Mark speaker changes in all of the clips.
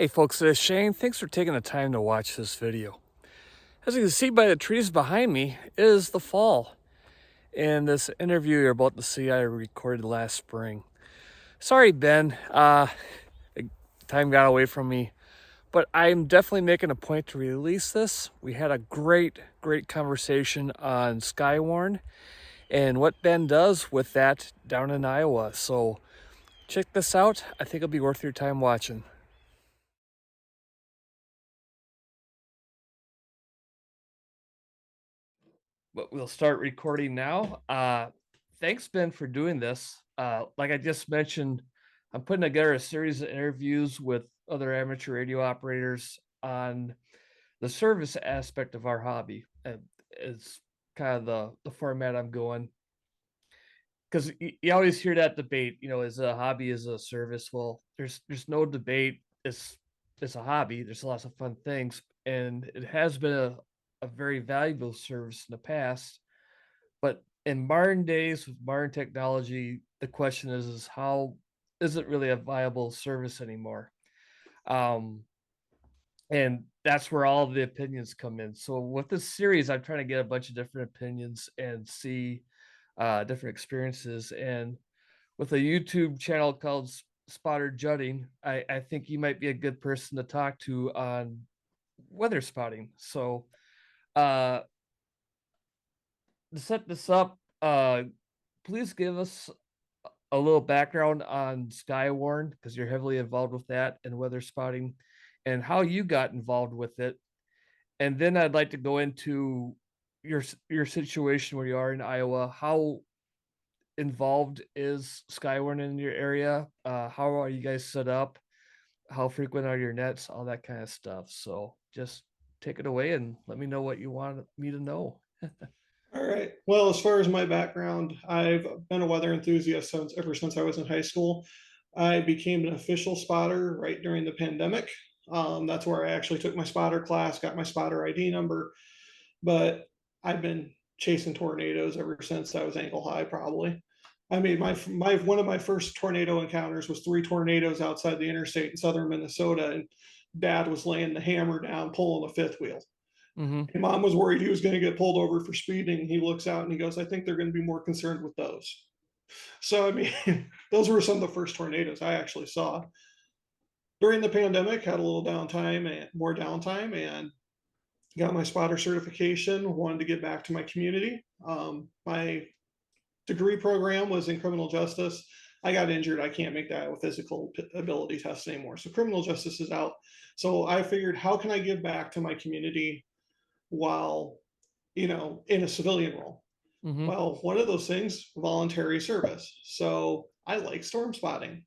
Speaker 1: Hey folks, it's Shane. Thanks for taking the time to watch this video. As you can see by the trees behind me is the fall. And this interview you're about to see I recorded last spring. Sorry, Ben, time got away from me, but I'm definitely making a point to release this. We had a great conversation on Skywarn and what Ben does with that down in Iowa. So check this out. I think it'll be worth your time watching. But we'll start recording now. Thanks, Ben, for doing this. Like I just mentioned, I'm putting together a series of interviews with other amateur radio operators on the service aspect of our hobby. It's kind of the format I'm going. Because you always hear that debate, is a hobby is a service? Well, there's no debate. It's a hobby. There's lots of fun things, and it has been a very valuable service in the past. But in modern days with modern technology, the question is how is it really a viable service anymore? Um, and that's where all the opinions come in. So with this series, I'm trying to get a bunch of different opinions and see different experiences. And with a YouTube channel called Spotter Jutting, I think you might be a good person to talk to on weather spotting. So uh, to set this up, please give us a little background on Skywarn because you're heavily involved with that and weather spotting and how you got involved with it. And then I'd like to go into your situation where you are in Iowa. How involved is Skywarn in your area? How are you guys set up? How frequent are your nets? All that kind of stuff. So just take it away and let me know what you want me to know.
Speaker 2: All right. Well, as far as my background, I've been a weather enthusiast ever since I was in high school. I became an official spotter right during the pandemic. That's where I actually took my spotter class, got my spotter ID number. But I've been chasing tornadoes ever since I was ankle high, probably. I mean, my one of my first tornado encounters was three tornadoes outside the interstate in southern Minnesota, and Dad was laying the hammer down, pulling the fifth wheel.
Speaker 1: Hmm.
Speaker 2: And Mom was worried he was going to get pulled over for speeding. He looks out and he goes, "I think they're going to be more concerned with those." So, I mean, those were some of the first tornadoes I actually saw. During the pandemic, had a little downtime and more downtime and got my spotter certification, wanted to get back to my community. My degree program was in criminal justice. I got injured. I can't make that a physical ability test anymore. So criminal justice is out. So I figured, how can I give back to my community while, in a civilian role?
Speaker 1: Hmm.
Speaker 2: Well, one of those things, voluntary service. So I like storm spotting.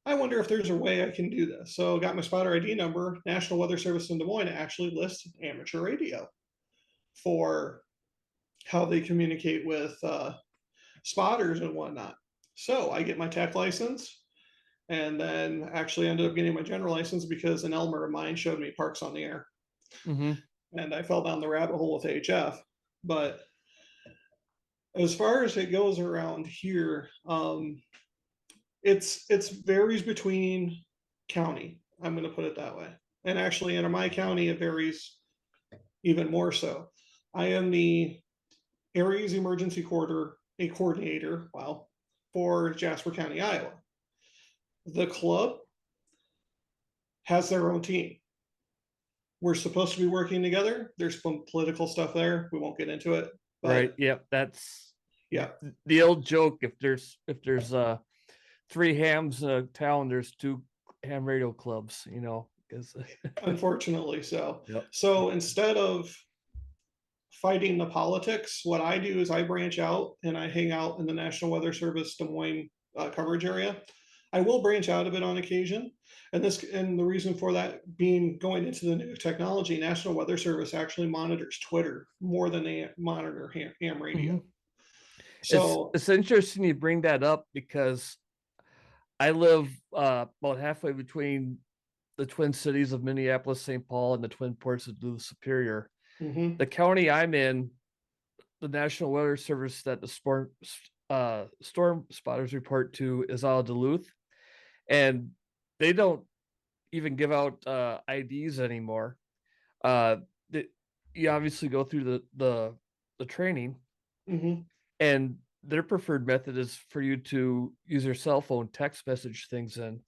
Speaker 2: I wonder if there's a way I can do this. So got my spotter ID number. National Weather Service in Des Moines actually lists amateur radio for how they communicate with spotters and whatnot. So I get my tech license and then actually ended up getting my general license because an Elmer of mine showed me Parks on the Air.
Speaker 1: Hmm.
Speaker 2: And I fell down the rabbit hole with HF. But as far as it goes around here, it's varies between county. I'm going to put it that way. And actually, in my county, it varies even more so. I am the Areas Emergency Coordinator, wow, for Jasper County, Iowa. The club has their own team. We're supposed to be working together. There's some political stuff there. We won't get into it,
Speaker 1: Right.
Speaker 2: but
Speaker 1: Yep. That's
Speaker 2: yeah,
Speaker 1: the old joke. If there's three hams in a town, there's two ham radio clubs. Because
Speaker 2: unfortunately so.
Speaker 1: yep.
Speaker 2: So instead of fighting the politics, what I do is I branch out and I hang out in the National Weather Service Des Moines coverage area. I will branch out a bit on occasion, and the reason for that being going into the new technology, National Weather Service actually monitors Twitter more than they monitor ham
Speaker 1: Hmm.
Speaker 2: radio.
Speaker 1: It's
Speaker 2: So,
Speaker 1: it's interesting you bring that up because I live about halfway between the twin cities of Minneapolis, St. Paul, and the twin ports of Duluth Superior.
Speaker 2: mhm.
Speaker 1: The county I'm in, the National Weather Service that the storm spotters report to is out of Duluth, and they don't. even give out IDs anymore. Uh, the, you obviously go through the training,
Speaker 2: Hmm.
Speaker 1: and their preferred method is for you to use your cell phone, text message things in.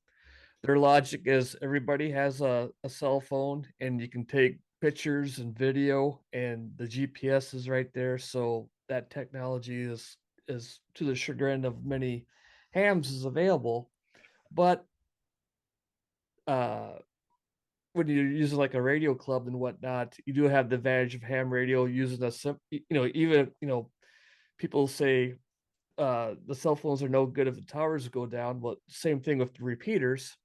Speaker 1: Their logic is everybody has a cell phone and you can take pictures and video and the GPS is right there. So that technology is to the chagrin of many hams is available. But uh when you're using like a radio club and whatnot, you do have the advantage of ham radio using even people say the cell phones are no good if the towers go down. Well, same thing with the repeaters.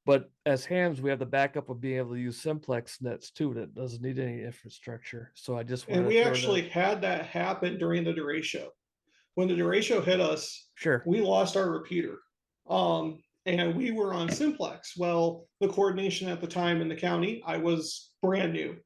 Speaker 1: But as hams, we have the backup of being able to use simplex nets too that doesn't need any infrastructure. So I just
Speaker 2: And
Speaker 1: wanted to
Speaker 2: we
Speaker 1: throw that.
Speaker 2: actually had that happen during the derecho. When the derecho hit us,
Speaker 1: Sure.
Speaker 2: we lost our repeater. And we were on simplex. Well, the coordination at the time in the county, I was brand new.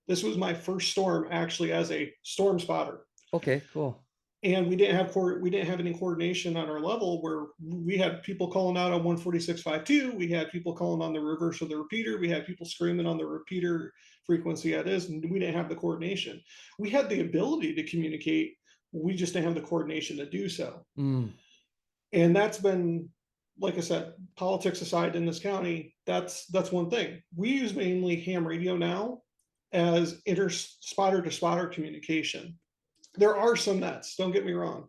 Speaker 2: This was my first storm actually as a storm spotter.
Speaker 1: Okay, cool.
Speaker 2: And we didn't have any coordination on our level where we had people calling out on 146.52. We had people calling on the reverse of the repeater. We had people screaming on the repeater frequency at us, and we didn't have the coordination. We had the ability to communicate, we just didn't have the coordination to do so.
Speaker 1: Mm,
Speaker 2: And that's been, like I said, politics aside in this county, that's one thing. We use mainly ham radio now as inter spotter to spotter communication. There are some nets, don't get me wrong.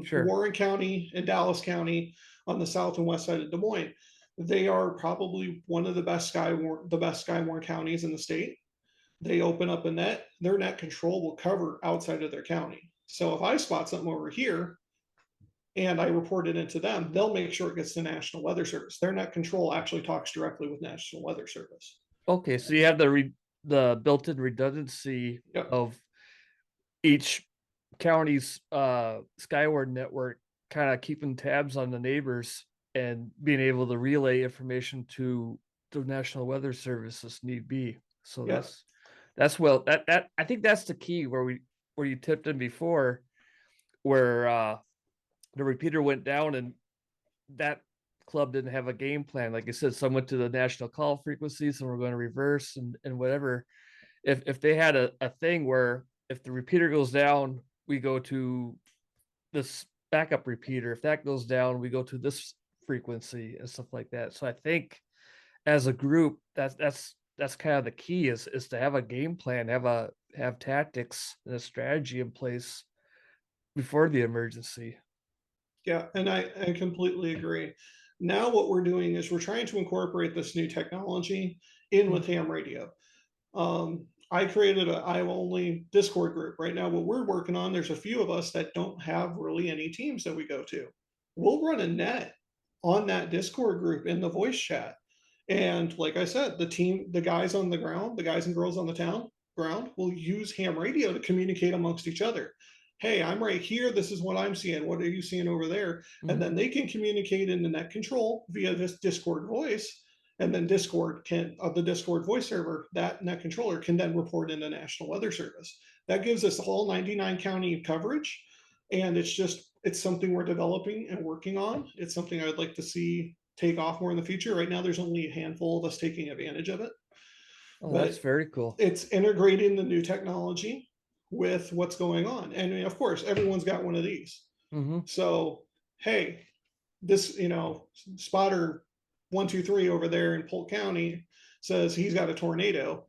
Speaker 1: sure.
Speaker 2: Warren County and Dallas County on the south and west side of Des Moines, they are probably one of the best Skywarn counties in the state. They open up a net, their net control will cover outside of their county. So if I spot something over here and I report it into them, they'll make sure it gets to National Weather Service. Their net control actually talks directly with National Weather Service.
Speaker 1: Okay, so you have the built-in redundancy
Speaker 2: Yep.
Speaker 1: of each county's skyward network kind of keeping tabs on the neighbors and being able to relay information to the National Weather Service as need be. So
Speaker 2: Yep.
Speaker 1: that's well that I think that's the key where you tipped in before where the repeater went down and that club didn't have a game plan. Like I said, some went to the national call frequency, some were going to reverse and whatever. If they had a thing where if the repeater goes down, we go to this backup repeater. If that goes down, we go to this frequency and stuff like that. So I think as a group, that's kind of the key is to have a game plan, have tactics and a strategy in place before the emergency.
Speaker 2: Yeah, and I completely agree. Now what we're doing is we're trying to incorporate this new technology in
Speaker 1: Mm,
Speaker 2: with ham radio. I created a I only Discord group. Right now, what we're working on, there's a few of us that don't have really any teams that we go to. We'll run a net on that Discord group in the voice chat. And like I said, the guys on the ground, the guys and girls on the town ground will use ham radio to communicate amongst each other. Hey, I'm right here. This is what I'm seeing. What are you seeing over there? And
Speaker 1: mhm.
Speaker 2: then they can communicate in the net control via this Discord voice. And then the Discord voice server, that net controller can then report in the National Weather Service. That gives us the whole 99 county coverage. And it's something we're developing and working on. It's something I'd like to see take off more in the future. Right now, there's only a handful of us taking advantage of it,
Speaker 1: Oh, that's
Speaker 2: but
Speaker 1: very cool.
Speaker 2: it's integrating the new technology with what's going on. And I mean, of course, everyone's got one of these.
Speaker 1: Mhm.
Speaker 2: So, hey, this, spotter 123 over there in Polk County says he's got a tornado.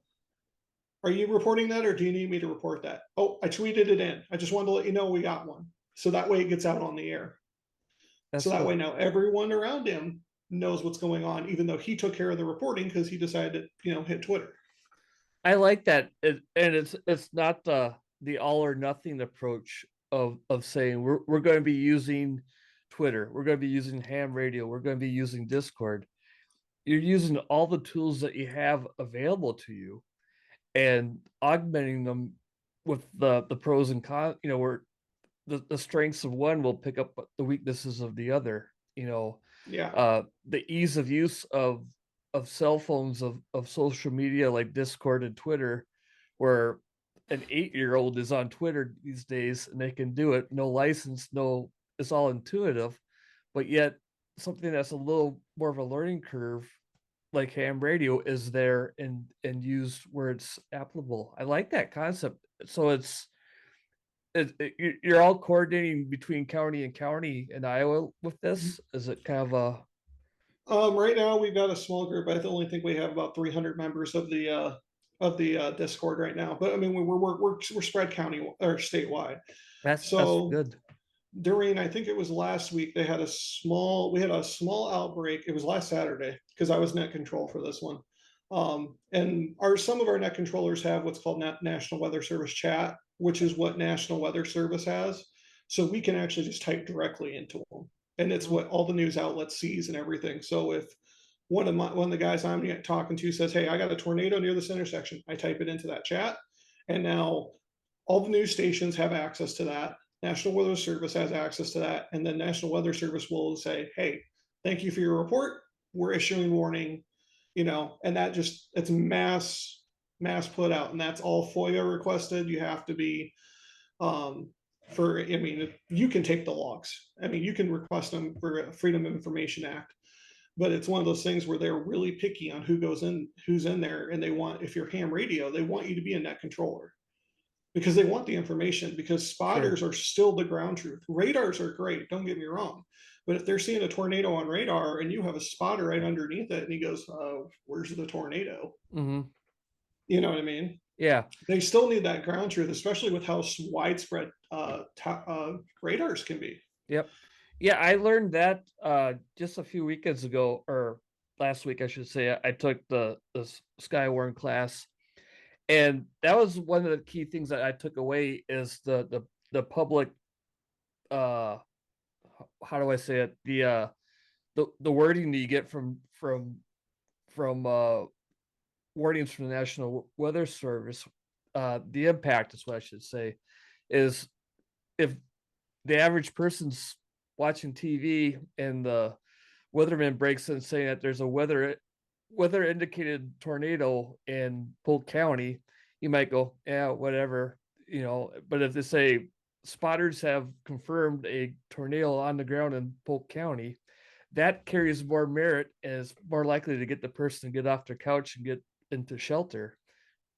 Speaker 2: Are you reporting that or do you need me to report that? Oh, I tweeted it in. I just wanted to let you know we got one. So that way it gets out on the air. So
Speaker 1: That's
Speaker 2: that way
Speaker 1: cool.
Speaker 2: now everyone around him knows what's going on, even though he took care of the reporting because he decided to, hit Twitter.
Speaker 1: I like that, and it's not the all or nothing approach of saying we're going to be using Twitter, we're going to be using ham radio, we're going to be using Discord. You're using all the tools that you have available to you and augmenting them with the pros and cons. Where the strengths of one will pick up the weaknesses of the other.
Speaker 2: Yeah.
Speaker 1: The ease of use of cell phones of social media like Discord and Twitter, where an 8-year-old is on Twitter these days and they can do it, no license, no, it's all intuitive, but yet something that's a little more of a learning curve like ham radio is there and used where it's applicable. I like that concept. So you're all coordinating between county and county in Iowa with this? Is it kind of a
Speaker 2: Right now we've got a small group. I only think we have about 300 members of the Discord right now. But I mean, we're spread county or statewide.
Speaker 1: that's
Speaker 2: So
Speaker 1: good.
Speaker 2: during, I think it was last week, we had a small outbreak. It was last Saturday because I was net control for this one. And some of our net controllers have what's called National Weather Service chat, which is what National Weather Service has. So we can actually just type directly into them, and it's
Speaker 1: Mhm.
Speaker 2: what all the news outlets sees and everything. So if one of the guys I'm talking to says, "Hey, I got a tornado near this intersection," I type it into that chat, and now all the news stations have access to that. National Weather Service has access to that, and then National Weather Service will say, "Hey, thank you for your report. We're issuing warning," and that just it's mass put out, and that's all FOIA requested. You have to be um, I mean, you can take the logs. I mean, you can request them for Freedom of Information Act, but it's one of those things where they're really picky on who's in there, and they want, if you're ham radio, they want you to be a net controller because they want the information, because
Speaker 1: Sure.
Speaker 2: spotters are still the ground truth. Radars are great, don't get me wrong. But if they're seeing a tornado on radar and you have a spotter right underneath it and he goes, where's the tornado?
Speaker 1: Mhm.
Speaker 2: You know what I mean?
Speaker 1: Yeah.
Speaker 2: They still need that ground truth, especially with how widespread radars can be.
Speaker 1: Yep. Yeah, I learned that just a few weekends ago, or last week I should say. I took the Skywarn class, and that was one of the key things that I took away is the public uh how do I say it? The wording that you get from warnings from the National Weather Service, the impact is what I should say, is if the average person's watching TV and the weatherman breaks in saying that there's a weather indicated tornado in Polk County, you might go, yeah, whatever, But if they say spotters have confirmed a tornado on the ground in Polk County, that carries more merit and is more likely to get the person to get off their couch and get into shelter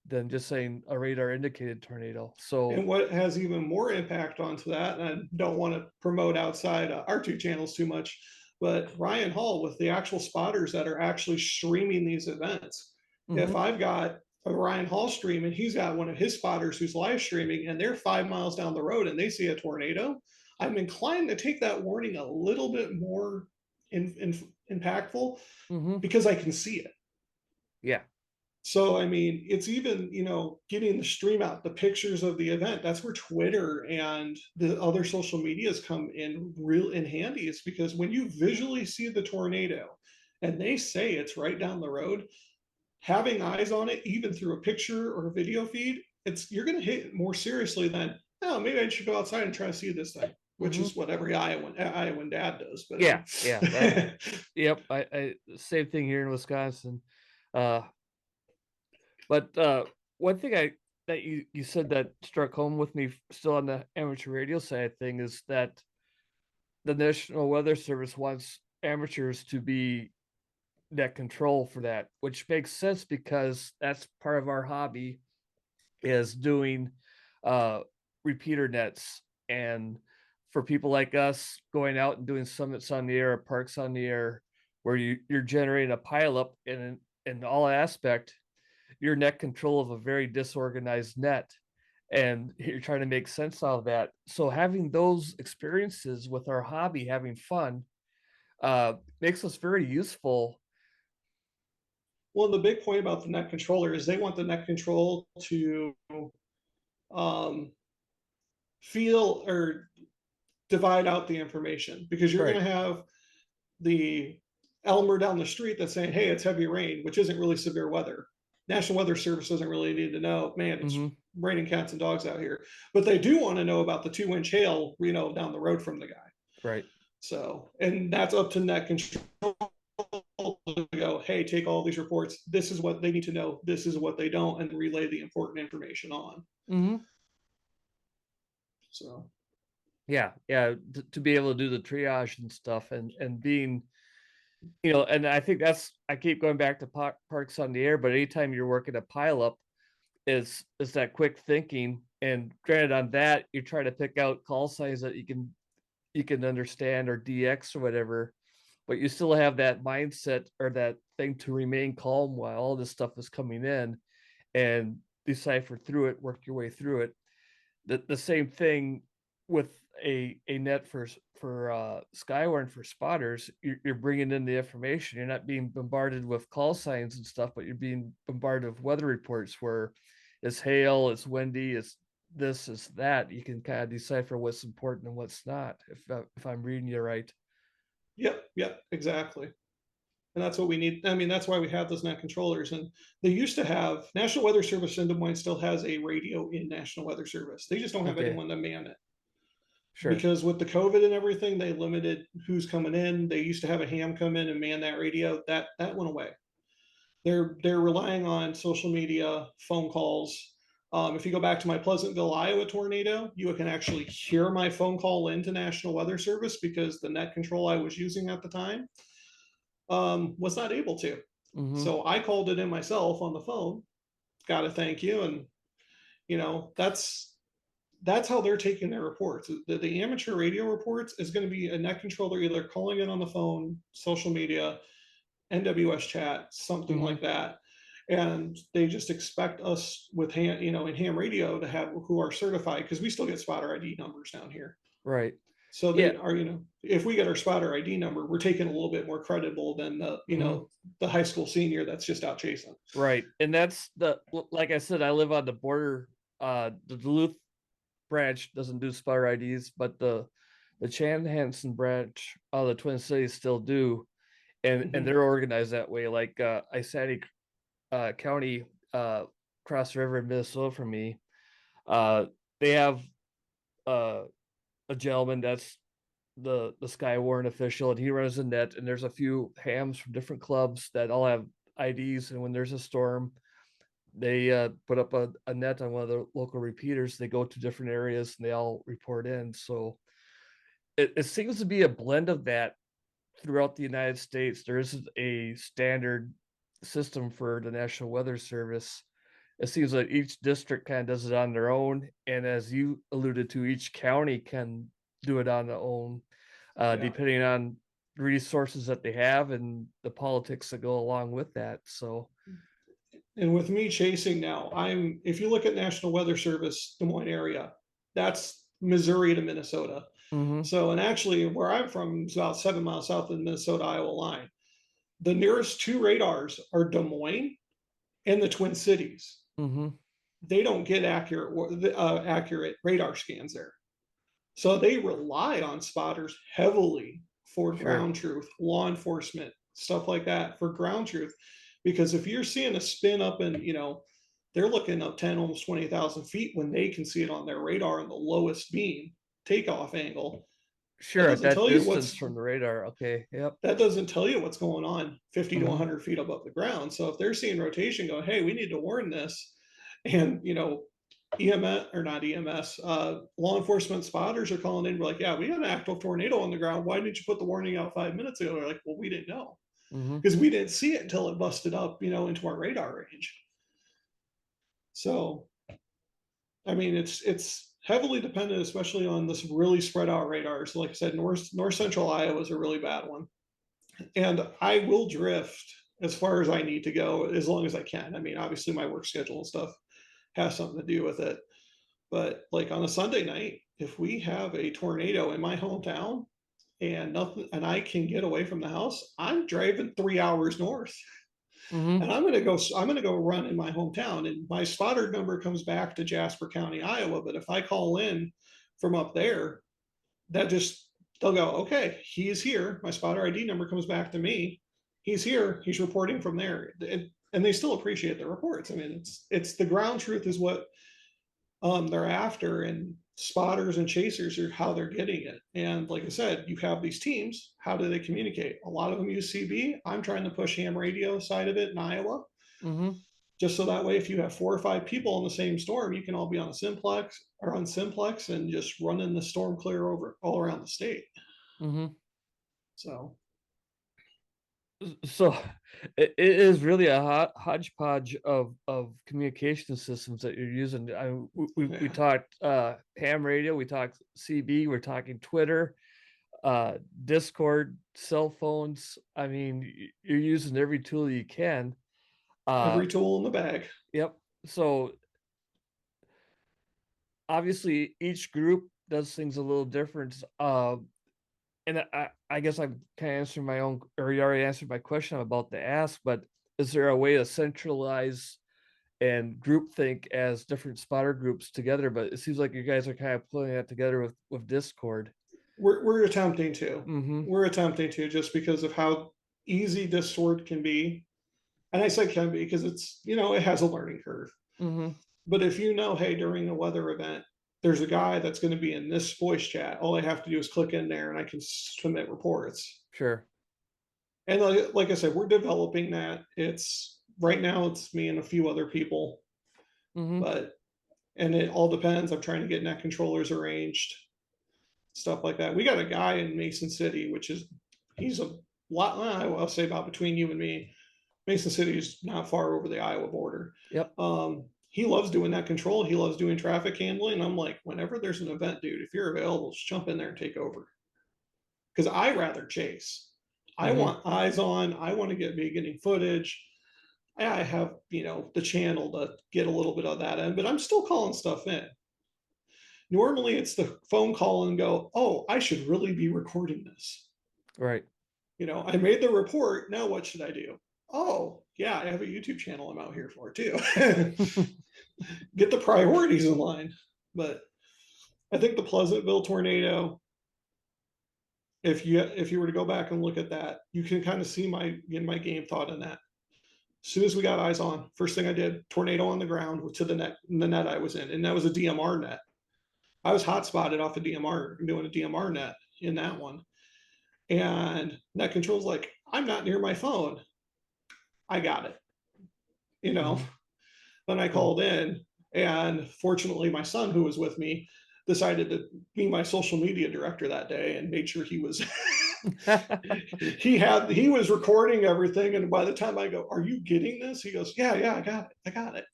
Speaker 1: than just saying a radar indicated tornado. So,
Speaker 2: And what has even more impact onto that, and I don't want to promote outside our two channels too much, but Ryan Hall with the actual spotters that are actually streaming these events. If
Speaker 1: mhm,
Speaker 2: I've got a Ryan Hall stream and he's got one of his spotters who's live streaming and they're 5 miles down the road and they see a tornado, I'm inclined to take that warning a little bit more impactful
Speaker 1: mhm,
Speaker 2: because I can see it.
Speaker 1: yeah,
Speaker 2: So, I mean, it's even, getting the stream out, the pictures of the event. That's where Twitter and the other social medias come in real in handy. It's because when you visually see the tornado and they say it's right down the road, having eyes on it, even through a picture or a video feed, you're going to hit it more seriously than, oh, maybe I should go outside and try to see this thing, which
Speaker 1: mhm,
Speaker 2: is what every Iowan dad does. But
Speaker 1: yeah, yeah. That Yep. I same thing here in Wisconsin. Uh, but one thing I that you said that struck home with me still on the amateur radio side thing is that the National Weather Service wants amateurs to be net control for that, which makes sense because that's part of our hobby is doing uh repeater nets, and for people like us going out and doing summits on the air or parks on the air where you're generating a pileup in all aspect, you're net control of a very disorganized net and you're trying to make sense out of that. So having those experiences with our hobby, having fun, makes us very useful.
Speaker 2: well, the big point about the net controller is they want the net control to um, feel or divide out the information, because you're going
Speaker 1: Right.
Speaker 2: to have the Elmer down the street that's saying, hey, it's heavy rain, which isn't really severe weather. National Weather Service doesn't really need to know, man, it's
Speaker 1: Hmm.
Speaker 2: raining cats and dogs out here. But they do want to know about the 2-inch hail, down the road from the guy.
Speaker 1: Right.
Speaker 2: So, and that's up to net control to go, hey, take all these reports. This is what they need to know. This is what they don't, and relay the important information on.
Speaker 1: Hmm.
Speaker 2: So,
Speaker 1: Yeah. Yeah. To be able to do the triage and stuff and being And I think I keep going back to parks on the air, but anytime you're working a pileup, is that quick thinking. And granted, on that, you try to pick out call signs that you can understand or DX or whatever, but you still have that mindset or that thing to remain calm while all this stuff is coming in and decipher through it, work your way through it. The same thing with a net for Skywarn for spotters. You're bringing in the information. You're not being bombarded with call signs and stuff, but you're being bombarded with weather reports where it's hail, it's windy, it's this, is that. You can kind of decipher what's important and what's not. If I'm reading you right.
Speaker 2: Yep, yep, exactly. And that's what we need. I mean, that's why we have those net controllers. And they used to have National Weather Service in Des Moines still has a radio in National Weather Service. They just don't have
Speaker 1: Okay,
Speaker 2: anyone to man it
Speaker 1: sure.
Speaker 2: because with the COVID and everything, they limited who's coming in. They used to have a ham come in and man that radio. That went away. They're relying on social media, phone calls. If you go back to my Pleasantville, Iowa tornado, you can actually hear my phone call into National Weather Service because the net control I was using at the time was not able to.
Speaker 1: Mm-hmm.
Speaker 2: So I called it in myself on the phone. Got to thank you, and that's how they're taking their reports. The amateur radio reports is going to be a net controller either calling in on the phone, social media, NWS chat, something
Speaker 1: Mm-hmm.
Speaker 2: like that. And they just expect us with in ham radio to have who are certified because we still get spotter ID numbers down here.
Speaker 1: Right.
Speaker 2: So
Speaker 1: Yeah.
Speaker 2: they are, if we get our spotter ID number, we're taking a little bit more credible than
Speaker 1: Mm-hmm.
Speaker 2: the high school senior that's just out chasing.
Speaker 1: Right. And that's like I said, I live on the border. The Duluth branch doesn't do spotter IDs, but the Chanhassen branch of the Twin Cities still do, and
Speaker 2: Mm-hmm.
Speaker 1: they're organized that way. Like Isanti County, across the river in Minnesota from me, uh, they have uh, a gentleman that's the Sky Warren official, and he runs the net. And there's a few hams from different clubs that all have IDs, and when there's a storm, they put up a net on one of the local repeaters. They go to different areas and they all report in. So it seems to be a blend of that throughout the United States. There isn't a standard system for the National Weather Service. It seems like each district kind of does it on their own, and as you alluded to, each county can do it on their own,
Speaker 2: Yeah.
Speaker 1: depending on resources that they have and the politics that go along with that. So,
Speaker 2: And with me chasing now, if you look at National Weather Service Des Moines area, that's Missouri to Minnesota.
Speaker 1: hmm,
Speaker 2: So, and actually, where I'm from is about 7 miles south of the Minnesota Iowa line. The nearest two radars are Des Moines and the Twin Cities.
Speaker 1: hmm,
Speaker 2: They don't get accurate radar scans there. So they rely on spotters heavily for
Speaker 1: sure,
Speaker 2: ground truth, law enforcement, stuff like that for ground truth. Because if you're seeing a spin up and, they're looking up 10, almost 20,000 feet when they can see it on their radar in the lowest beam takeoff angle, that
Speaker 1: sure. At
Speaker 2: doesn't
Speaker 1: that
Speaker 2: tell you
Speaker 1: distance
Speaker 2: what's
Speaker 1: from the radar. Okay. Yep.
Speaker 2: that doesn't tell you what's going on 50 to
Speaker 1: Hmm.
Speaker 2: 100 feet above the ground. So if they're seeing rotation go, hey, we need to warn this, and EMS or not EMS, law enforcement spotters are calling in. We're like, yeah, we had an active tornado on the ground. Why didn't you put the warning out 5 minutes ago? They're like, well, we didn't know
Speaker 1: Hmm.
Speaker 2: because we didn't see it until it busted up, into our radar range. So, I mean, it's heavily dependent, especially on this really spread out radars. Like I said, north central Iowa is a really bad one, and I will drift as far as I need to go as long as I can. I mean, obviously, my work schedule and stuff has something to do with it. But like on a Sunday night, if we have a tornado in my hometown and nothing, and I can get away from the house, I'm driving 3 hours north,
Speaker 1: Hmm.
Speaker 2: and I'm gonna go run in my hometown, and my spotter number comes back to Jasper County, Iowa. But if I call in from up there, that just they'll go, okay, he's here. My spotter ID number comes back to me. He's here. He's reporting from there, and they still appreciate the reports. I mean, it's the ground truth is what they're after, and spotters and chasers are how they're getting it. And like I said, you have these teams. How do they communicate? A lot of them use CB. I'm trying to push ham radio side of it in Iowa,
Speaker 1: Hmm.
Speaker 2: just so that way, if you have 4 or 5 people in the same storm, you can all be on a simplex or on simplex and just running the storm clear over all around the state.
Speaker 1: Hmm.
Speaker 2: So
Speaker 1: So it is really a hodgepodge of communication systems that you're using. We
Speaker 2: Yeah,
Speaker 1: talked ham radio, we talked CB, we're talking Twitter, Discord, cell phones. I mean, you're using every tool you can. Uh,
Speaker 2: every tool in the bag.
Speaker 1: yep. So obviously, each group does things a little different. And I guess I'm kind of answering my own, or you already answered my question I'm about to ask, but is there a way to centralize and groupthink as different spotter groups together? But it seems like you guys are kind of pulling that together with Discord.
Speaker 2: We're attempting to.
Speaker 1: Mm-hmm.
Speaker 2: We're attempting to just because of how easy this sword can be. And I say can be because it's, it has a learning curve.
Speaker 1: Mm-hmm.
Speaker 2: But if you know, hey, during a weather event, there's a guy that's going to be in this voice chat, all I have to do is click in there and I can submit reports.
Speaker 1: Sure.
Speaker 2: And like I said, we're developing that. It's right now, it's me and a few other people,
Speaker 1: Mm-hmm.
Speaker 2: but, and it all depends. I'm trying to get net controllers arranged, stuff like that. We got a guy in Mason City, which is, he's a lot, I'll say about between you and me. Mason City is not far over the Iowa border.
Speaker 1: Yep.
Speaker 2: He loves doing that control. He loves doing traffic handling. I'm like, whenever there's an event, dude, if you're available, just jump in there and take over. Because I rather chase. I
Speaker 1: Mm-hmm.
Speaker 2: want eyes on. I want to be getting footage. I have, the channel to get a little bit of that in, but I'm still calling stuff in. Normally it's the phone call and go, oh, I should really be recording this.
Speaker 1: Right.
Speaker 2: I made the report. Now what should I do? Oh, yeah, I have a YouTube channel I'm out here for too. Get the priorities in line. But I think the Pleasantville tornado, if you were to go back and look at that, you can kind of see my game thought in that. As soon as we got eyes on, first thing I did, tornado on the ground to the net I was in, and that was a DMR net. I was hot spotted off a DMR, doing a DMR net in that one, and net control's like, I'm not near my phone. I got it. You know,
Speaker 1: Mm-hmm.
Speaker 2: then I
Speaker 1: Cool.
Speaker 2: called in, and fortunately, my son, who was with me, decided to be my social media director that day and made sure he was he was recording everything. And by the time I go, "Are you getting this?" He goes, "Yeah, yeah, I got it."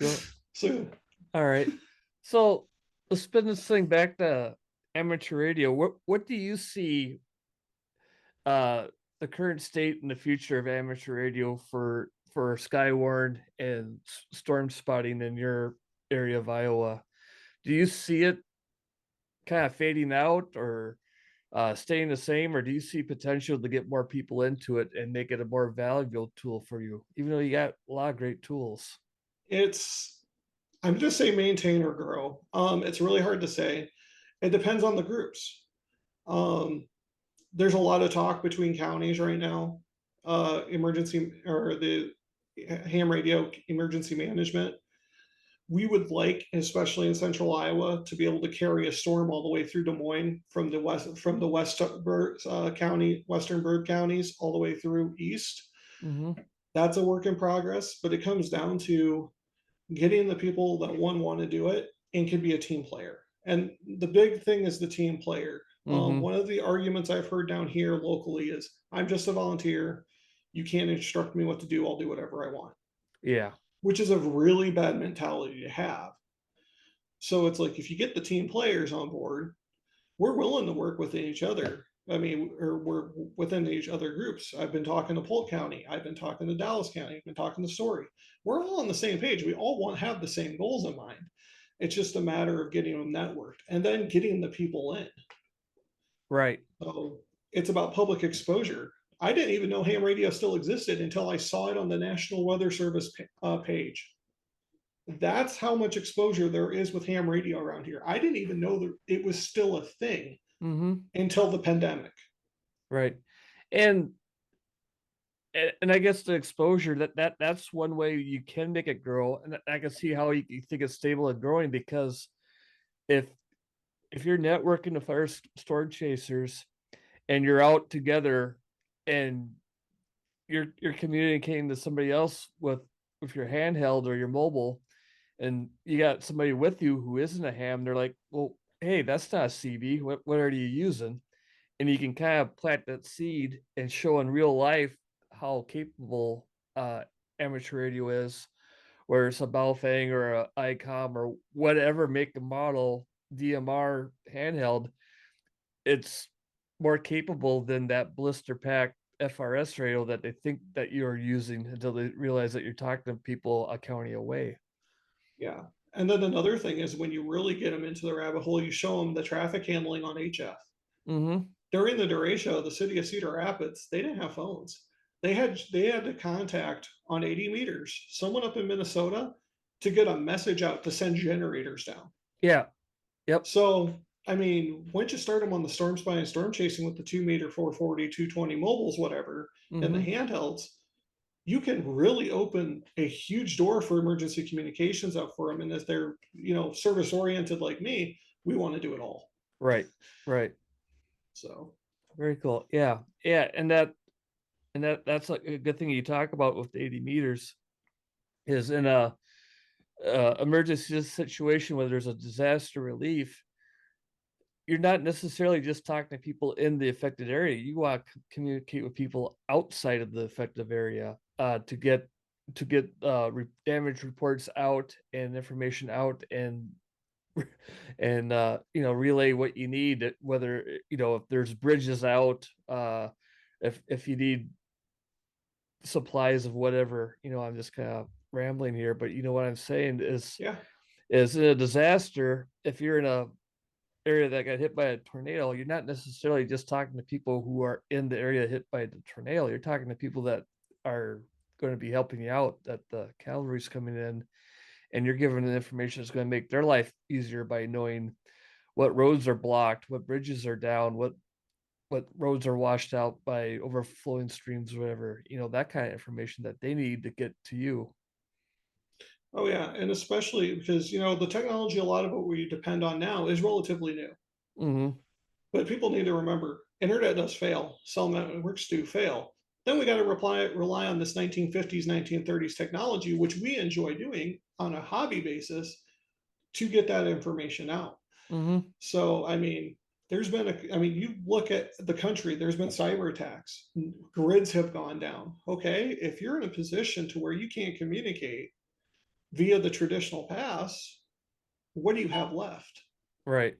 Speaker 1: Cool.
Speaker 2: So
Speaker 1: All right. So let's spin this thing back to amateur radio. What do you see uh the current state and the future of amateur radio for Skywarn and storm spotting in your area of Iowa? Do you see it kind of fading out or staying the same, or do you see potential to get more people into it and make it a more valuable tool for you, even though you got a lot of great tools?
Speaker 2: it's I'm just say maintain or grow. It's really hard to say. It depends on the groups. Um, there's a lot of talk between counties right now. Emergency or the ham radio emergency management. We would like, especially in central Iowa, to be able to carry a storm all the way through Des Moines from the west county, western bird counties, all the way through east.
Speaker 1: Mm-hmm.
Speaker 2: That's a work in progress, but it comes down to getting the people that want to do it and can be a team player. And the big thing is the team player.
Speaker 1: Mm-hmm.
Speaker 2: One of the arguments I've heard down here locally is, I'm just a volunteer. You can't instruct me what to do. I'll do whatever I want,
Speaker 1: Yeah.
Speaker 2: which is a really bad mentality to have. So it's like, if you get the team players on board, we're willing to work within each other. I mean, or we're within each other groups. I've been talking to Polk County. I've been talking to Dallas County. I've been talking to Story. We're all on the same page. We all want to have the same goals in mind. It's just a matter of getting them networked and then getting the people in.
Speaker 1: Right.
Speaker 2: So it's about public exposure. I didn't even know ham radio still existed until I saw it on the National Weather Service page. That's how much exposure there is with ham radio around here. I didn't even know that it was still a thing
Speaker 1: Mm-hmm.
Speaker 2: until the pandemic.
Speaker 1: Right. And and I guess the exposure that's one way you can make it grow, and I can see how you think it's stable and growing because if if you're networking with other storm chasers and you're out together and you're communicating to somebody else with your handheld or your mobile, and you got somebody with you who isn't a ham, they're like, well, hey, that's not a CB. What are you using? And you can kind of plant that seed and show in real life how capable amateur radio is, where it's a Baofeng or a ICOM or whatever make and model DMR handheld, it's more capable than that blister pack FRS radio that they think that you're using until they realize that you're talking to people a county away.
Speaker 2: Yeah. And then another thing is when you really get them into the rabbit hole, you show them the traffic handling on HF.
Speaker 1: Mhm.
Speaker 2: During the derecho, the city of Cedar Rapids, they didn't have phones. They had to contact on 80 meters someone up in Minnesota to get a message out to send generators down.
Speaker 1: Yeah. Yep.
Speaker 2: So, I mean, once you start them on the storm spy and storm chasing with the 2 meter 440, 220 mobiles, whatever, and the
Speaker 1: Mhm.
Speaker 2: handhelds, you can really open a huge door for emergency communications up for them. And if they're, service oriented like me, we want to do it all.
Speaker 1: Right. Right.
Speaker 2: So,
Speaker 1: Very cool. Yeah. Yeah, and that's like a good thing you talk about with the 80 meters is in a emergency situation where there's a disaster relief, you're not necessarily just talking to people in the affected area. You want to communicate with people outside of the effective area to get damage reports out and information out and relay what you need. Whether if there's bridges out, if you need supplies of whatever. I'm just kind of rambling here, but you know what I'm saying
Speaker 2: yeah,
Speaker 1: is in a disaster. If you're in a area that got hit by a tornado, you're not necessarily just talking to people who are in the area hit by the tornado. You're talking to people that are going to be helping you out, that the cavalry's coming in, and you're giving them information that's going to make their life easier by knowing what roads are blocked, what bridges are down, what roads are washed out by overflowing streams, whatever, that kind of information that they need to get to you.
Speaker 2: oh yeah, and especially because the technology, a lot of what we depend on now is relatively new.
Speaker 1: Hmm.
Speaker 2: But people need to remember, internet does fail. Cell networks do fail. Then we got to rely on this 1950s, 1930s technology, which we enjoy doing on a hobby basis to get that information out.
Speaker 1: Hmm.
Speaker 2: So, I mean, you look at the country, there's been cyber attacks, grids have gone down. Okay, if you're in a position to where you can't communicate via the traditional paths, what do you have left?
Speaker 1: Right.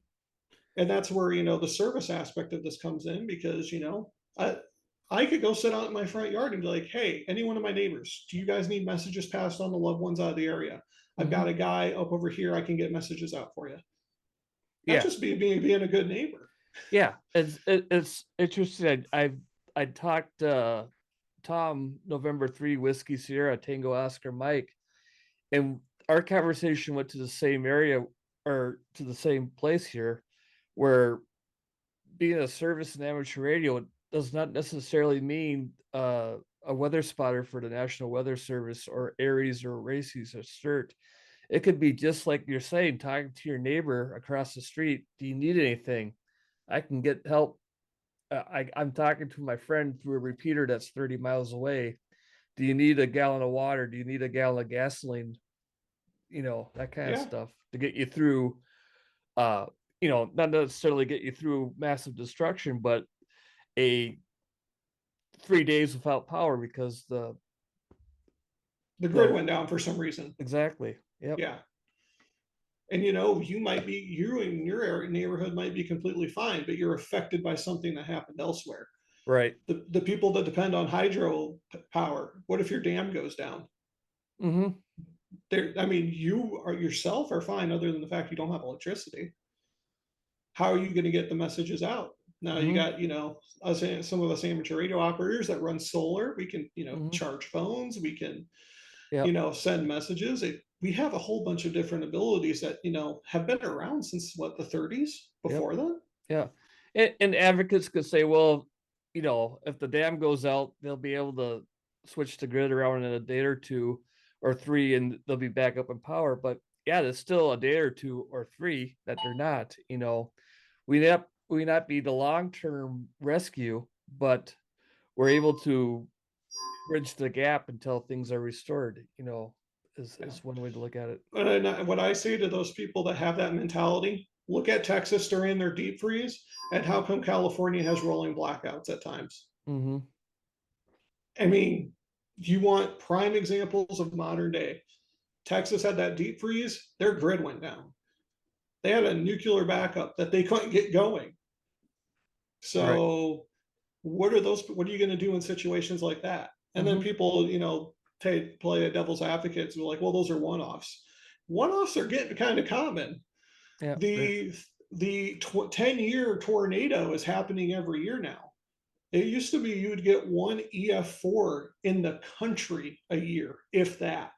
Speaker 2: And that's where the service aspect of this comes in because I could go sit out in my front yard and be like, hey, any one of my neighbors, do you guys need messages passed on to loved ones out of the area? I've got
Speaker 1: Hmm.
Speaker 2: a guy up over here, I can get messages out for you. That's
Speaker 1: Yeah.
Speaker 2: just being a good neighbor.
Speaker 1: Yeah. It's interesting. I talked Tom November 3 Whiskey Sierra Tango Oscar Mike, and our conversation went to the same area or to the same place here, where being a service in amateur radio does not necessarily mean a weather spotter for the National Weather Service or Aries or RACES or CERT. It could be just like you're saying, talking to your neighbor across the street. Do you need anything? I can get help. I'm talking to my friend through a repeater that's 30 miles away. Do you need a gallon of water? Do you need a gallon of gasoline? That kind of
Speaker 2: Yeah,
Speaker 1: stuff to get you through, uh, not necessarily get you through massive destruction, but a 3 days without power because
Speaker 2: the grid
Speaker 1: the
Speaker 2: went down for some reason.
Speaker 1: exactly. Yep.
Speaker 2: Yeah. And you in your neighborhood might be completely fine, but you're affected by something that happened elsewhere.
Speaker 1: Right.
Speaker 2: The people that depend on hydro power, what if your dam goes down?
Speaker 1: Hmm.
Speaker 2: I mean, you are yourself are fine, other than the fact you don't have electricity. How are you going to get the messages out? Now you
Speaker 1: Hmm.
Speaker 2: got, some of us amateur radio operators that run solar. We can,
Speaker 1: Hmm.
Speaker 2: charge phones. We can,
Speaker 1: Yep.
Speaker 2: send messages. We have a whole bunch of different abilities that, have been around since what, the 30s
Speaker 1: Yep.
Speaker 2: before then?
Speaker 1: Yeah. And advocates could say, well, if the dam goes out, they'll be able to switch the grid around in a day or two or three, and they'll be back up in power. But yeah, there's still a day or two or three that they're not. We not be the long term rescue, but we're able to bridge the gap until things are restored. Is
Speaker 2: Yeah.
Speaker 1: is one way to look at it.
Speaker 2: And what I say to those people that have that mentality, look at Texas during their deep freeze and how come California has rolling blackouts at times.
Speaker 1: Hmm.
Speaker 2: I mean, you want prime examples of modern day. Texas had that deep freeze, their grid went down. They had a nuclear backup that they couldn't get going.
Speaker 1: Right.
Speaker 2: So what are you going to do in situations like that? And then
Speaker 1: Hmm.
Speaker 2: people, play a devil's advocate to be like, well, those are one-offs. One-offs are getting kind of common.
Speaker 1: Yeah.
Speaker 2: The 10-year tornado is happening every year now. It used to be you'd get one EF4 in the country a year, if that.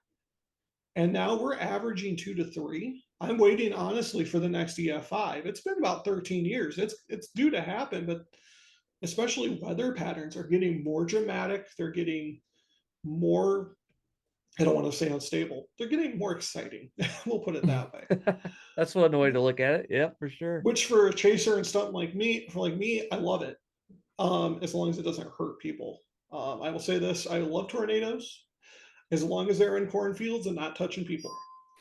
Speaker 2: And now we're averaging 2 to 3. I'm waiting honestly for the next EF5. It's been about 13 years. It's due to happen, but especially weather patterns are getting more dramatic. They're getting more, I don't want to say unstable. They're getting more exciting. We'll put it that way.
Speaker 1: That's one way to look at it. Yeah, for sure.
Speaker 2: Which for a chaser and stuff like me, I love it. As long as it doesn't hurt people. I will say this: I love tornadoes as long as they're in cornfields and not touching people.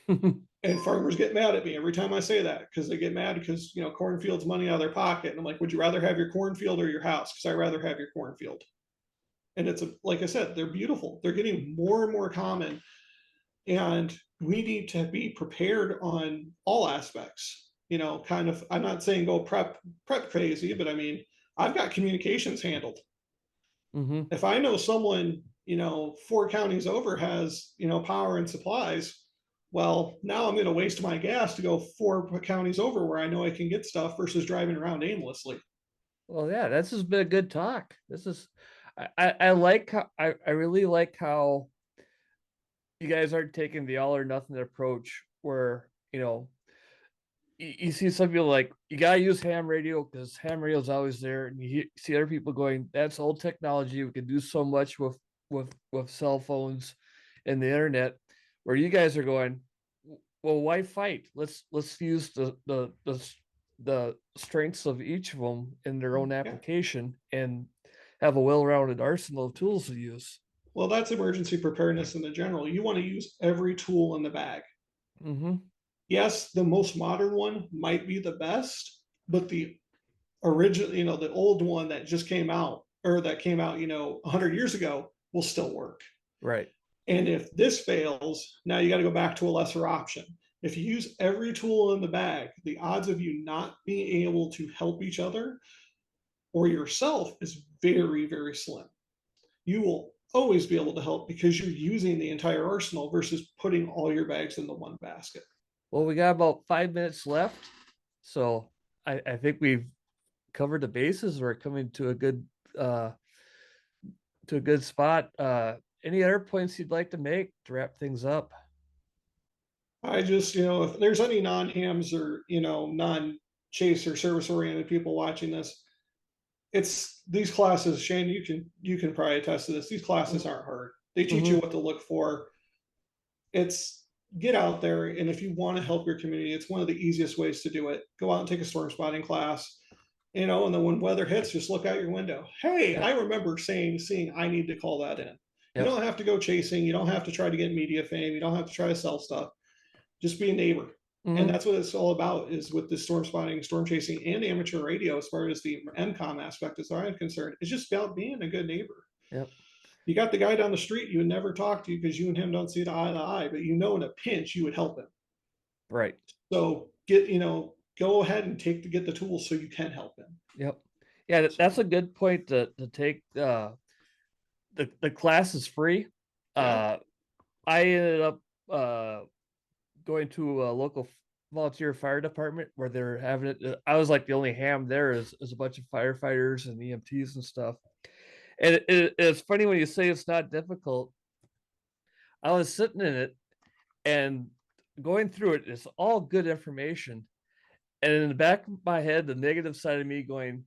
Speaker 2: And farmers get mad at me every time I say that because they get mad because cornfields money out of their pocket, and I'm like, would you rather have your cornfield or your house? Because I'd rather have your cornfield. And like I said, they're beautiful. They're getting more and more common, and we need to be prepared on all aspects. Kind of. I'm not saying go prep crazy, but I mean, I've got communications handled.
Speaker 1: Hmm.
Speaker 2: If I know someone, 4 counties over has, power and supplies, well, now I'm going to waste my gas to go 4 counties over where I know I can get stuff versus driving around aimlessly.
Speaker 1: Well, yeah, this has been a good talk. This is, I like how, I really like how you guys aren't taking the all or nothing approach where, you see some people like, you gotta use ham radio because ham radio is always there, and see other people going, that's old technology. We can do so much with cell phones and the internet. Where you guys are going, well, why fight? Let's use the strengths of each of them in their own
Speaker 2: Yeah.
Speaker 1: application and have a well-rounded arsenal of tools to use.
Speaker 2: Well, that's emergency preparedness in the general. You want to use every tool in the bag.
Speaker 1: Mm-hmm.
Speaker 2: Yes, the most modern one might be the best, but the original, the old one that just came out or that came out, 100 years ago will still work.
Speaker 1: Right.
Speaker 2: And if this fails, now you got to go back to a lesser option. If you use every tool in the bag, the odds of you not being able to help each other or yourself is very, very slim. You will always be able to help because you're using the entire arsenal versus putting all your bags in the one basket.
Speaker 1: Well, we got about 5 minutes left, so I think we've covered the bases. We're coming uh to a good spot. Any other points you'd like to make to wrap things up?
Speaker 2: I just, if there's any non hams or, non chase or service oriented people watching this, it's these classes, Shane, you can probably attest to this. These classes aren't hard. They teach you
Speaker 1: Mm-hmm.
Speaker 2: what to look for. It's get out there, and if you want to help your community, it's one of the easiest ways to do it. Go out and take a storm spotting class, and then when weather hits, just look out your window. Hey, I
Speaker 1: Yep.
Speaker 2: remember seeing I need to call that in. You
Speaker 1: Yep.
Speaker 2: don't have to go chasing. You don't have to try to get media fame. You don't have to try to sell stuff. Just be a neighbor. And
Speaker 1: Mm-hmm.
Speaker 2: that's what it's all about is with the storm spotting, storm chasing, and amateur radio, as far as the MCOM aspect as I'm concerned. It's just about being a good neighbor.
Speaker 1: Yep.
Speaker 2: You got the guy down the street you would never talk to because you and him don't see eye to eye, but in a pinch you would help him.
Speaker 1: Right.
Speaker 2: So go ahead and get the tools so you can help him.
Speaker 1: Yep. Yeah, that's a
Speaker 2: So
Speaker 1: good point to take. The class is free.
Speaker 2: yeah,
Speaker 1: Uh, I ended up going to a local volunteer fire department where they're having it. I was like the only ham there is a bunch of firefighters and EMTs and stuff. And it's funny when you say it's not difficult. I was sitting in it and going through it. It's all good information. And in the back of my head, the negative side of me going,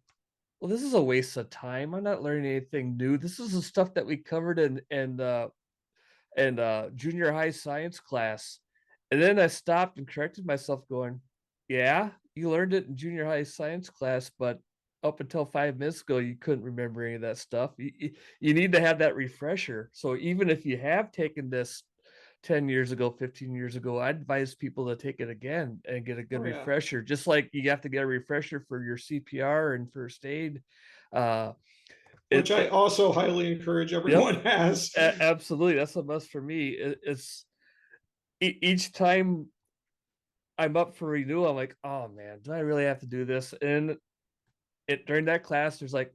Speaker 1: well, this is a waste of time. I'm not learning anything new. This is the stuff that we covered in junior high science class. And then I stopped and corrected myself, going, yeah, you learned it in junior high science class, but up until 5 minutes ago, you couldn't remember any of that stuff. You need to have that refresher. So even if you have taken this 10 years ago, 15 years ago, I advise people to take it again and get a good
Speaker 2: oh yeah,
Speaker 1: refresher, just like you have to get a refresher for your CPR and first aid. Uh,
Speaker 2: which I
Speaker 1: it
Speaker 2: also highly encourage
Speaker 1: yep,
Speaker 2: everyone has.
Speaker 1: absolutely. That's a must for me. It's each time I'm up for renewal, I'm like, oh man, do I really have to do this? And it during that class, there's like,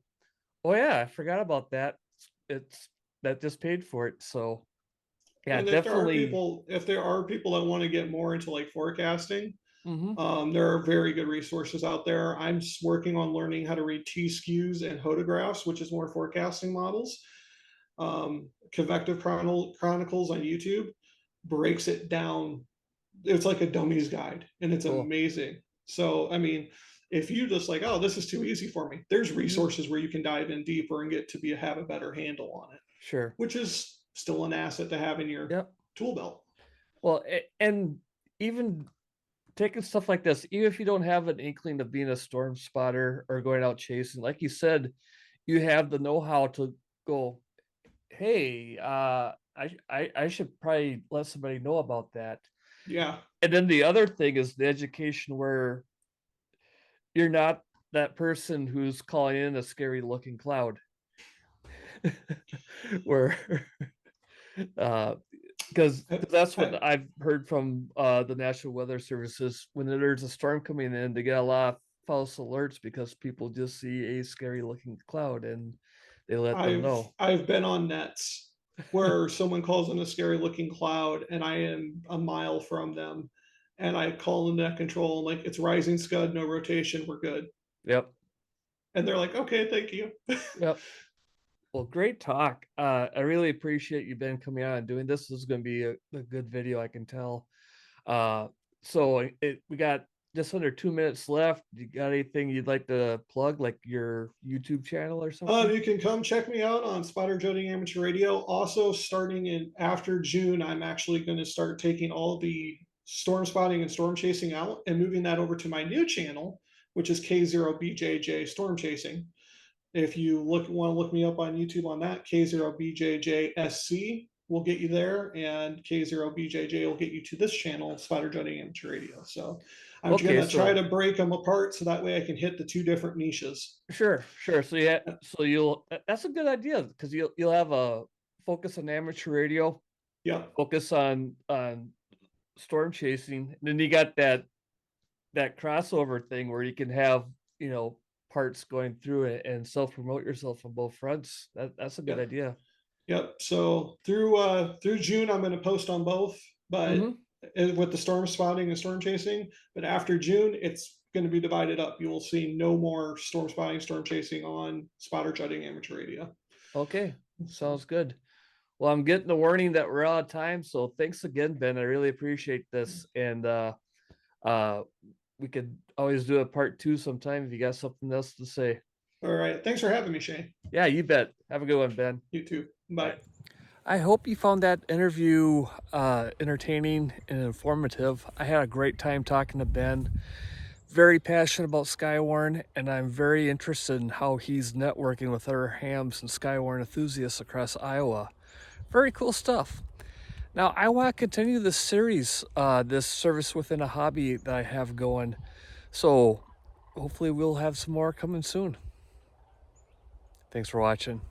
Speaker 1: oh yeah, I forgot about that. It's that just paid for it. So yeah,
Speaker 2: And if there are
Speaker 1: definitely.
Speaker 2: people, if there are people that want to get more into like forecasting,
Speaker 1: Hmm.
Speaker 2: there are very good resources out there. I'm working on learning how to read T skews and hodographs, which is more forecasting models. Convective Chronicles on YouTube breaks it down. It's like a dummy's guide, and it's
Speaker 1: Cool.
Speaker 2: amazing. So, I mean, if you just like, oh, this is too easy for me, there's
Speaker 1: Hmm.
Speaker 2: resources where you can dive in deeper and get to be have a better handle on it,
Speaker 1: Sure.
Speaker 2: which is still an asset to have in your
Speaker 1: Yep.
Speaker 2: tool belt.
Speaker 1: Well, and even taking stuff like this, even if you don't have an inkling of being a storm spotter or going out chasing, like you said, you have the know-how to go, hey, I should probably let somebody know about that.
Speaker 2: Yeah,
Speaker 1: And then the other thing is the education where you're not that person who's calling in a scary looking cloud. Where uh because
Speaker 2: I,
Speaker 1: that's
Speaker 2: I,
Speaker 1: what I've heard from the National Weather Services when there's a storm coming in, they get a lot of false alerts because people just see a scary looking cloud and they let them know.
Speaker 2: I've been on nets where someone calls in a scary looking cloud and I am a mile from them and I call in net control like it's rising scud, no rotation, we're good.
Speaker 1: Yep.
Speaker 2: And they're like, okay, thank you.
Speaker 1: Yep. Well, great talk. I really appreciate you, Ben, coming on and doing this. This is going to be a good video, I can tell. Uh, we got just under 2 minutes left. You got anything you'd like to plug, like your YouTube channel or something?
Speaker 2: You can come check me out on Spotter Judging Amateur Radio. Also, starting in after June, I'm actually going to start taking all the storm spotting and storm chasing out and moving that over to my new channel, which is K0BJJ Storm Chasing. If you want to look me up on YouTube on that, K0BJJSC will get you there, and K0BJJ will get you to this channel, Spotter Judging Amateur Radio. So I'm going
Speaker 1: Okay,
Speaker 2: to try
Speaker 1: so
Speaker 2: to break them apart so that way I can hit the two different niches.
Speaker 1: sure, sure. So yeah, so that's a good idea because you'll have a focus on amateur radio,
Speaker 2: Yeah.
Speaker 1: focus on storm chasing, and then you got that crossover thing where you can have, you know, parts going through it and self promote yourself on both fronts. That's a good
Speaker 2: Yeah.
Speaker 1: idea.
Speaker 2: Yep. So through June, I'm going to post on both, but
Speaker 1: Hmm.
Speaker 2: with the storm spotting and storm chasing. But after June, it's going to be divided up. You will see no more storm spotting, storm chasing on Spotter Jutting Amateur Radio.
Speaker 1: Okay,
Speaker 2: So,
Speaker 1: sounds good. Well, I'm getting the warning that we're out of time, so thanks again, Ben. I really appreciate this, and uh, we could always do a part two sometime if you got something else to say.
Speaker 2: all right. Thanks for having me, Shane.
Speaker 1: Yeah, you bet. Have a good one, Ben.
Speaker 2: You too.
Speaker 1: Bye.
Speaker 2: Bye.
Speaker 1: I hope you found that interview entertaining and informative. I had a great time talking to Ben. Very passionate about Skywarn, and I'm very interested in how he's networking with other hams and Skywarn enthusiasts across Iowa. Very cool stuff. Now, I want to continue this series, this service within a hobby that I have going. So hopefully, we'll have some more coming soon. Thanks for watching.